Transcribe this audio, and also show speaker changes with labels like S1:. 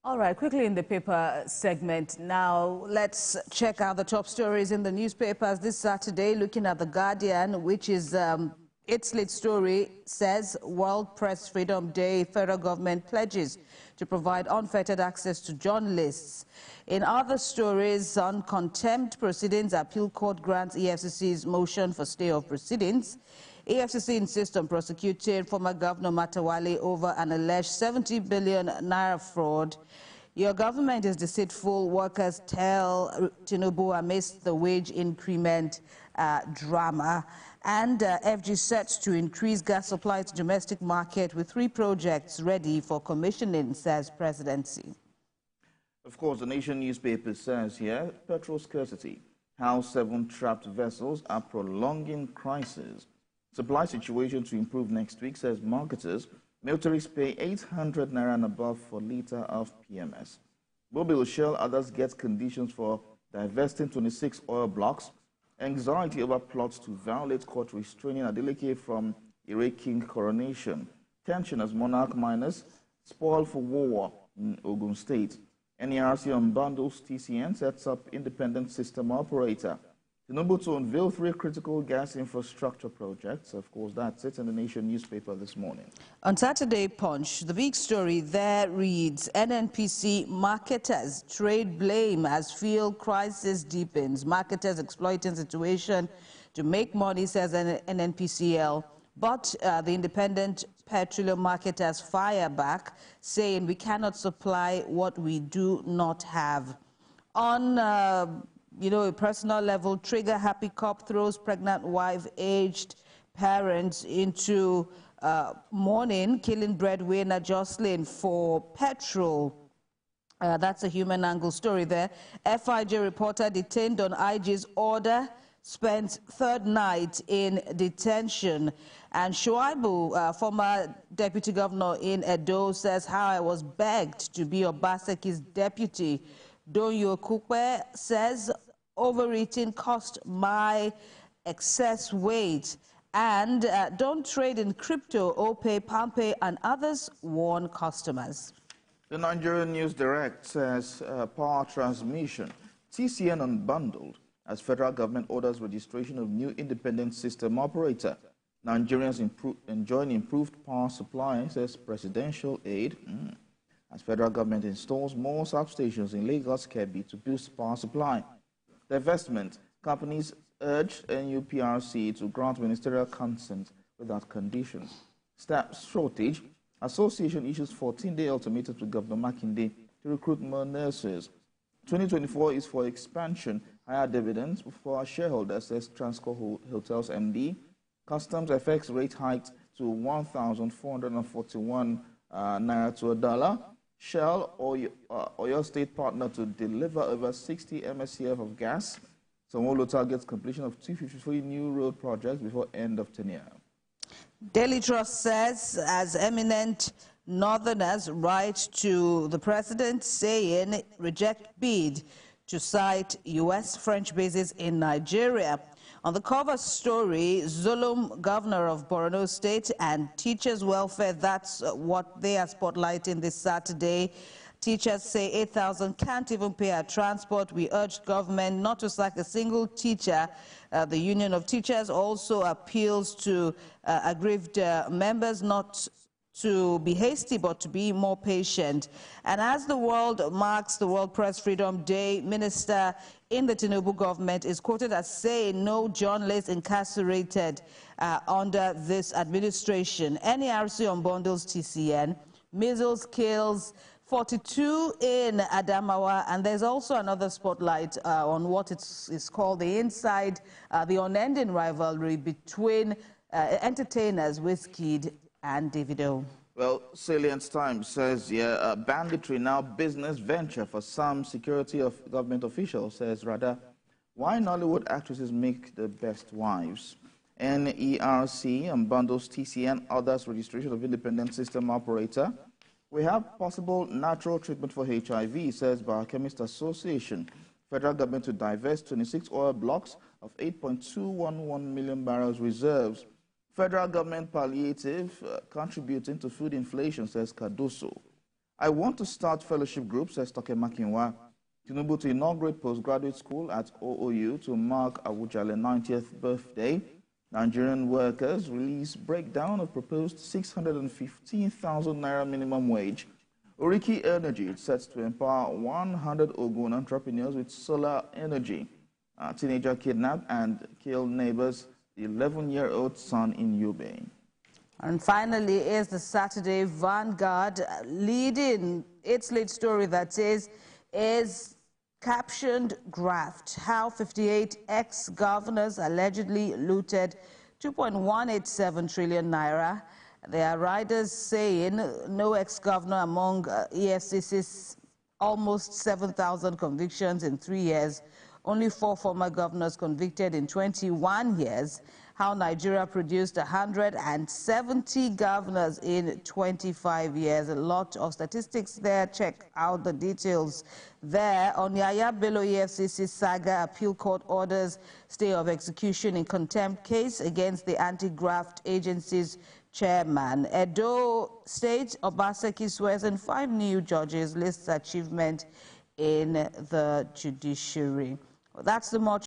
S1: All right, quickly in the paper segment now, let's check out the top stories in the newspapers this Saturday. Looking at The Guardian, which is its lead story says World Press Freedom Day, federal government pledges to provide unfettered access to journalists. In other stories, on contempt proceedings, appeal court grants EFCC's motion for stay of proceedings. EFCC insists on prosecuting former Governor Matawale over an alleged 70 billion naira fraud. Your government is deceitful, workers tell Tinubu amidst the wage increment drama. And FG set to increase gas supply to domestic market with 3 projects ready for commissioning, says presidency.
S2: Of course, the Nation newspaper says here, petrol scarcity, how 7 trapped vessels are prolonging crisis. Supply situation to improve next week, says marketers. Militaries pay 800 naira and above for litre of PMS. Mobil Shell, others get conditions for divesting 26 oil blocks. Anxiety over plots to violate court restraining Adeleke from King coronation. Tension as monarch miners spoil for war in Ogun State. NERC unbundles TCN, sets up independent system operator. Tinubu to unveil 3 critical gas infrastructure projects. Of course, that's it in the Nation newspaper this morning.
S1: On Saturday Punch, the big story there reads, NNPC marketers trade blame as fuel crisis deepens. Marketers exploiting situation to make money, says NNPCL. But the independent petroleum marketers fire back, saying we cannot supply what we do not have. On a personal level, Trigger Happy Cop throws pregnant wife, aged parents into mourning, killing breadwinner Jocelyn for Petrol. That's a human angle story there. FIJ reporter detained on IG's order, spent 3rd night in detention. And Shuaibu, former deputy governor in Edo, says how I was begged to be Obaseki's deputy. Donyo Kukwe says overeating cost my excess weight. And don't trade in crypto, OPay, PalmPay, and others warn customers.
S2: The Nigerian News Direct says power transmission, TCN unbundled as federal government orders registration of new independent system operator. Nigerians enjoying improved power supply, says presidential aid. As federal government installs more substations in Lagos, Kebbi to boost power supply. Divestment, companies urge NUPRC to grant ministerial consent without conditions. Staff shortage, association issues 14-day ultimatum to Governor Makinde to recruit more nurses. 2024 is for expansion, higher dividends for our shareholders, says Transcorp Hotels MD. Customs FX rate hiked to 1,441 naira to $1. Shell, Oyo State partner to deliver over 60 MSCF of gas. Somolo targets completion of 253 new road projects before end of tenure.
S1: Daily Trust says, as eminent northerners write to the president saying reject bid to site U.S.-French bases in Nigeria. On the cover story, Zulum, governor of Borno State, and teachers' welfare, that's what they are spotlighting this Saturday. Teachers say 8,000 can't even pay our transport. We urged government not to sack a single teacher. The Union of Teachers also appeals to aggrieved members not to be hasty, but to be more patient. And as the world marks the World Press Freedom Day, Minister in the Tinubu government is quoted as saying no journalists incarcerated under this administration. NERC unbundles TCN, measles kills 42 in Adamawa, and there's also another spotlight on what is called the inside, the unending rivalry between entertainers Wizkid and Davido.
S2: Well, Salient Times says, banditry now business venture for some security of government officials, says rather, why Nollywood actresses make the best wives. NERC unbundles TCN, others registration of independent system operator. We have possible natural treatment for HIV, says Biochemist Association. Federal government to divest 26 oil blocks of 8.211 million barrels reserves. Federal government palliative contributing to food inflation, says Cardoso. I want to start fellowship groups, says Toke Makinwa. Tinubu to inaugurate postgraduate school at OOU to mark Awujale's 90th birthday. Nigerian workers release breakdown of proposed 615,000 naira minimum wage. Oriki Energy sets to empower 100 Ogun entrepreneurs with solar energy. A teenager kidnapped and killed neighbor's 11-year-old son in Yobe.
S1: And finally is the Saturday Vanguard leading its lead story that says is captioned graft, how 58 ex-governors allegedly looted 2.187 trillion naira. There are riders saying no ex-governor among EFCC's almost 7,000 convictions in 3 years, only 4 former governors convicted in 21 years, how Nigeria produced 170 governors in 25 years. A lot of statistics there. Check out the details there. On Yaya Bello EFCC saga, appeal court orders stay of execution in contempt case against the anti-graft agency's chairman. Edo State, Obaseki swears in 5 new judges, lists achievement in the judiciary. Well, that's the much